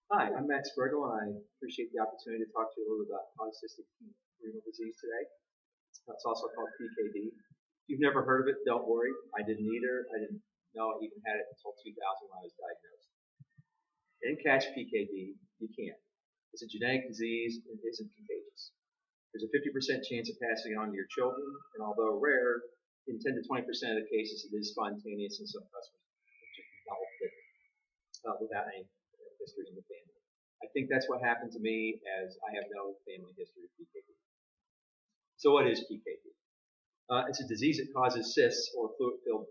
Hi, I'm Matt Spriggle, and I appreciate the opportunity to talk to you a little bit about polycystic renal disease today. It's also called PKD. If you've never heard of it, don't worry. I didn't either. I didn't know I even had it until 2000 when I was diagnosed. I didn't catch PKD. You can't. It's a genetic disease and isn't contagious. There's a 50% chance of passing it on to your children, and although rare, in 10 to 20% of the cases, it is spontaneous, and some customers just develop it without any history in the family. I think that's what happened to me, as I have no family history of PKD. So what is PKD? It's a disease that causes cysts or fluid-filled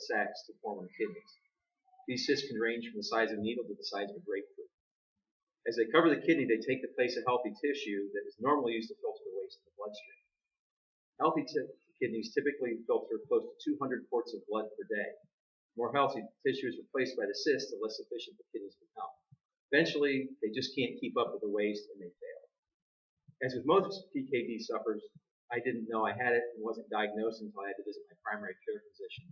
sacs to form on the kidneys. These cysts can range from the size of a needle to the size of a grapefruit. As they cover the kidney, they take the place of healthy tissue that is normally used to filter the waste in the bloodstream. Healthy kidneys typically filter close to 200 quarts of blood per day. The more healthy tissue is replaced by the cyst, the less efficient the kidneys become. Eventually, they just can't keep up with the waste and they fail. As with most PKD sufferers, I didn't know I had it and wasn't diagnosed until I had to visit my primary care physician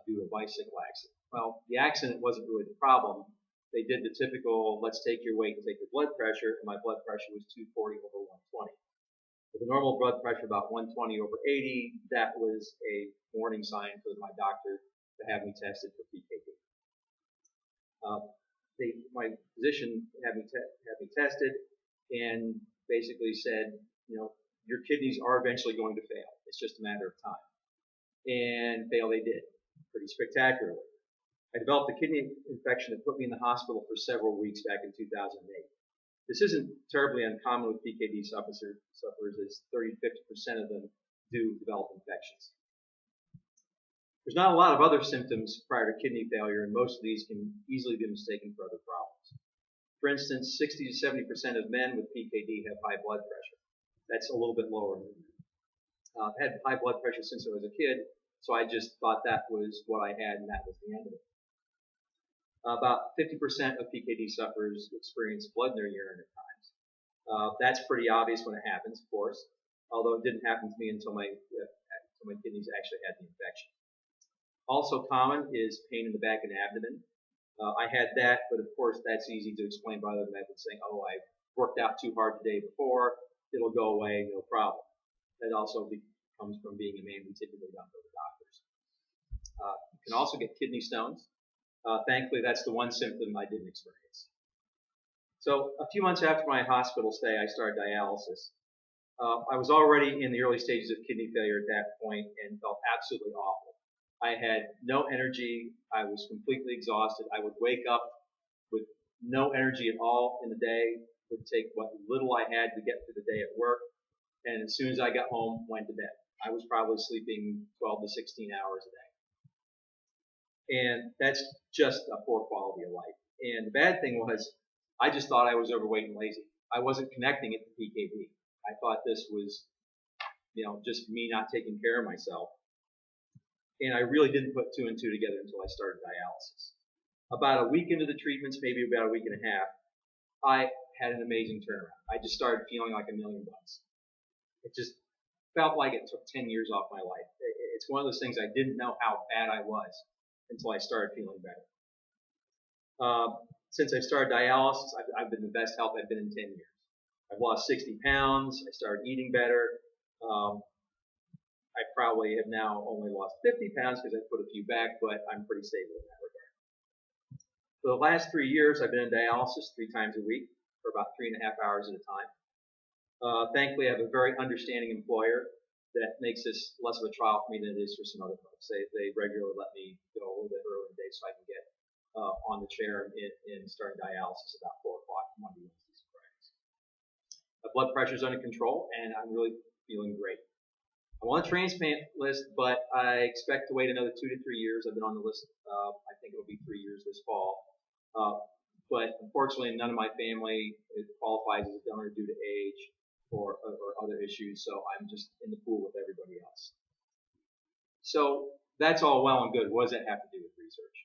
due to a bicycle accident. Well, the accident wasn't really the problem. They did the typical, let's take your weight and take your blood pressure, and my blood pressure was 240 over 120. With a normal blood pressure about 120 over 80, that was a warning sign for my doctor to have me tested for PKD. My physician had me tested and basically said, your kidneys are eventually going to fail. It's just a matter of time. And fail they did, pretty spectacularly. I developed a kidney infection that put me in the hospital for several weeks back in 2008. This isn't terribly uncommon with PKD sufferers, as 30 to 50% of them do develop infections. There's not a lot of other symptoms prior to kidney failure, and most of these can easily be mistaken for other problems. For instance, 60 to 70% of men with PKD have high blood pressure. That's a little bit lower than women. I've had high blood pressure since I was a kid, so I just thought that was what I had and that was the end of it. About 50% of PKD sufferers experience blood in their urine at times. That's pretty obvious when it happens, of course, although it didn't happen to me until my kidneys actually had the infection. Also common is pain in the back of the abdomen. I had that, but of course that's easy to explain by other methods, saying, oh, I worked out too hard the day before, it'll go away, no problem. That also comes from being a man. We typically don't go to doctors. You can also get kidney stones. Thankfully, that's the one symptom I didn't experience. So a few months after my hospital stay, I started dialysis. I was already in the early stages of kidney failure at that point and felt absolutely awful. I had no energy. I was completely exhausted. I would wake up with no energy at all in the day, would take what little I had to get through the day at work, and as soon as I got home, went to bed. I was probably sleeping 12 to 16 hours a day. And that's just a poor quality of life. And the bad thing was, I just thought I was overweight and lazy. I wasn't connecting it to PKD. I thought this was, just me not taking care of myself. And I really didn't put two and two together until I started dialysis. About a week into the treatments, maybe about a week and a half, I had an amazing turnaround. I just started feeling like $1 million. It just felt like it took 10 years off my life. It's one of those things I didn't know how bad I was until I started feeling better. Since I started dialysis, I've been in the best health I've been in 10 years. I've lost 60 pounds. I started eating better. I probably have now only lost 50 pounds because I put a few back, but I'm pretty stable in that regard. For the last 3 years, I've been in dialysis 3 times a week for about 3.5 hours at a time. Thankfully, I have a very understanding employer that makes this less of a trial for me than it is for some other folks. They regularly let me go a little bit early in the day so I can get on the chair and start dialysis about 4 o'clock Monday, Wednesdays, and Fridays. My blood pressure is under control, and I'm really feeling great. I'm on the transplant list, but I expect to wait another 2 to 3 years. I've been on the list, I think it'll be 3 years this fall. But unfortunately, none of my family qualifies as a donor due to age or other issues, so I'm just in the pool with everybody else. So that's all well and good. What does that have to do with research?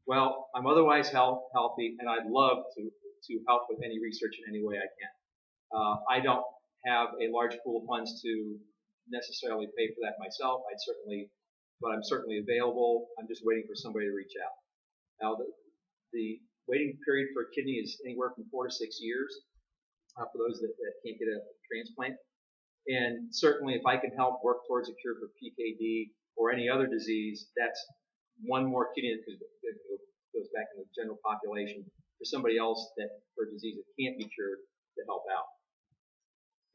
Well, I'm otherwise healthy, and I'd love to help with any research in any way I can. I don't have a large pool of funds to necessarily pay for that myself. But I'm certainly available. I'm just waiting for somebody to reach out. Now, the waiting period for a kidney is anywhere from 4 to 6 years for those that can't get a transplant. And certainly, if I can help work towards a cure for PKD or any other disease, that's one more kidney that goes back in the general population for somebody else that for a disease that can't be cured to help out.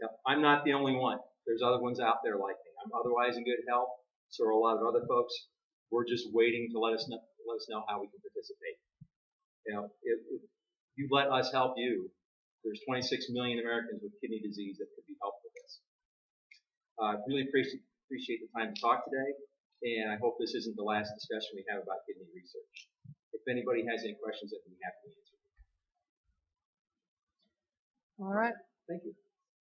Now, I'm not the only one. There's other ones out there like me. I'm otherwise in good health. So are a lot of other folks. We're just waiting to let us know how we can participate. If you let us help you, there's 26 million Americans with kidney disease that could be helped with this. I really appreciate the time to talk today, and I hope this isn't the last discussion we have about kidney research. If anybody has any questions, I'd be happy to answer. All right. Thank you.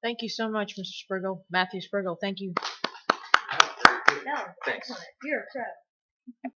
Thank you so much, Mr. Spriggle. Matthew Spriggle, thank you. No, Thanks. excellent. You're a pro.